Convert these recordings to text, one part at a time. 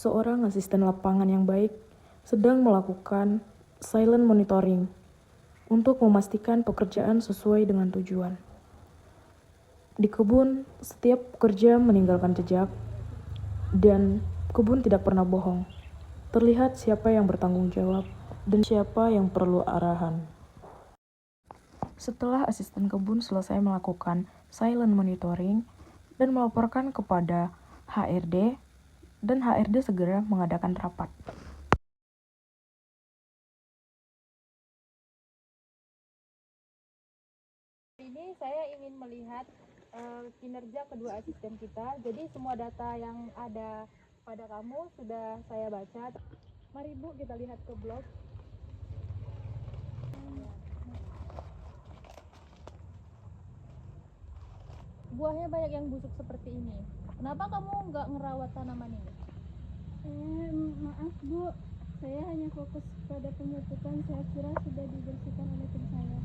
seorang asisten lapangan yang baik sedang melakukan silent monitoring untuk memastikan pekerjaan sesuai dengan tujuan. Di kebun, setiap pekerja meninggalkan jejak, dan kebun tidak pernah bohong. Terlihat siapa yang bertanggung jawab dan siapa yang perlu arahan. Setelah asisten kebun selesai melakukan silent monitoring dan melaporkan kepada HRD, dan HRD segera mengadakan rapat. Ini saya ingin melihat kinerja kedua asisten kita. Jadi semua data yang ada pada kamu sudah saya baca. Mari Bu, kita lihat ke blog. Buahnya banyak yang busuk seperti ini. Kenapa kamu nggak ngerawat tanaman ini? Maaf Bu, saya hanya fokus pada pemupukan. Saya kira sudah dibersihkan oleh tim saya.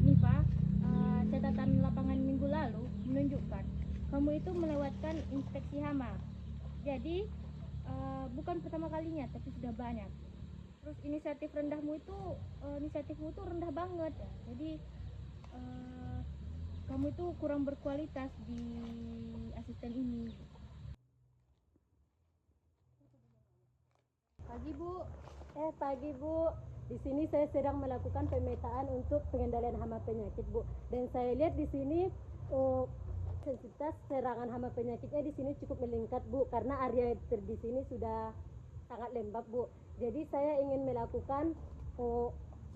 Nifa, catatan lapangan minggu lalu menunjukkan kamu itu melewatkan inspeksi hama. Jadi bukan pertama kalinya, tapi sudah banyak. Terus inisiatifmu itu rendah banget. Jadi kamu itu kurang berkualitas di asisten ini. Pagi Bu. Di sini saya sedang melakukan pemetaan untuk pengendalian hama penyakit Bu. Dan saya lihat di sini sensitivitas serangan hama penyakitnya di sini cukup meningkat Bu, karena area di sini sudah sangat lembab Bu. Jadi saya ingin melakukan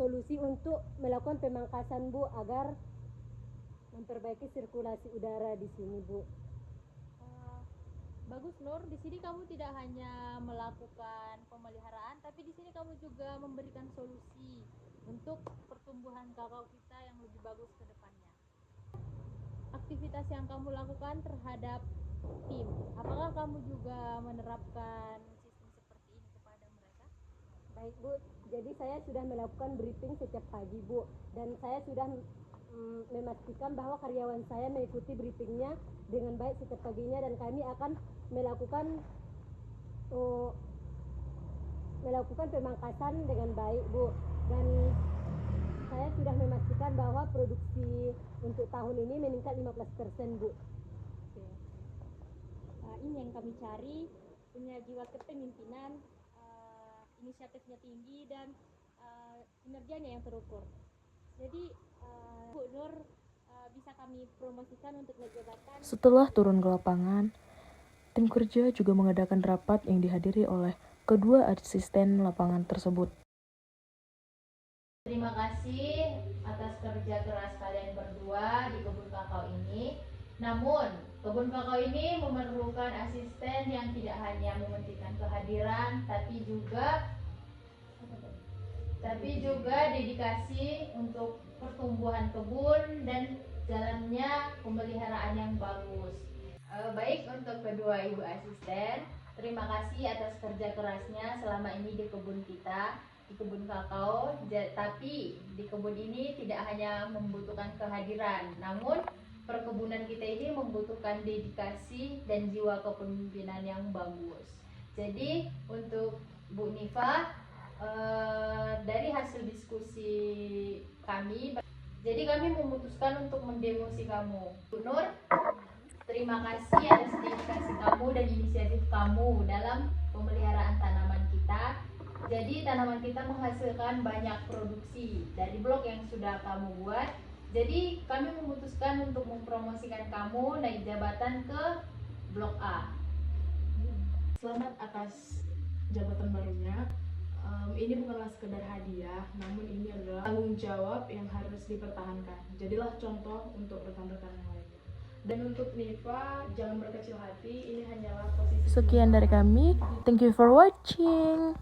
solusi untuk melakukan pemangkasan Bu, agar memperbaiki sirkulasi udara di sini Bu. Bagus Nur, di sini kamu tidak hanya melakukan pemeliharaan, tapi di sini kamu juga memberikan solusi untuk pertumbuhan kakao kita yang lebih bagus ke depannya. Aktivitas yang kamu lakukan terhadap tim, apakah kamu juga menerapkan sistem seperti ini kepada mereka? Baik Bu, jadi saya sudah melakukan briefing setiap pagi Bu, dan saya sudah memastikan bahwa karyawan saya mengikuti briefingnya dengan baik setiap paginya, dan kami akan melakukan pemangkasan dengan baik Bu. Dan saya sudah memastikan bahwa produksi untuk tahun ini meningkat 15% Bu. Ini yang kami cari, punya jiwa kepemimpinan, inisiatifnya tinggi, dan kinerjanya yang terukur. Jadi Bu Nur bisa kami promosikan untuk naik jabatan. Setelah turun ke lapangan, tim kerja juga mengadakan rapat yang dihadiri oleh kedua asisten lapangan tersebut. Terima kasih atas kerja keras kalian berdua di kebun kakao ini. Namun, kebun kakao ini memerlukan asisten yang tidak hanya mementingkan kehadiran, tapi juga dedikasi untuk pertumbuhan kebun dan jalannya pemeliharaan yang bagus. Baik, untuk kedua ibu asisten, terima kasih atas kerja kerasnya selama ini di kebun kita, di kebun kakao. Tapi di kebun ini tidak hanya membutuhkan kehadiran, namun perkebunan kita ini membutuhkan dedikasi dan jiwa kepemimpinan yang bagus. Jadi untuk Bu Nifa, dari hasil diskusi kami, jadi kami memutuskan untuk mendemosi kamu. Bu Nur, terima kasih atas dedikasi kamu dan inisiatif kamu dalam pemeliharaan tanaman kita. Jadi tanaman kita menghasilkan banyak produksi dari blok yang sudah kamu buat. Jadi kami memutuskan untuk mempromosikan kamu naik jabatan ke blok A. Selamat atas jabatan barunya. Ini bukanlah sekedar hadiah, namun ini adalah tanggung jawab yang harus dipertahankan. Jadilah contoh untuk rekan-rekan yang lainnya. Dan untuk Nifa, jangan berkecil hati, ini hanyalah posisi. Sekian dari kami. Thank you for watching.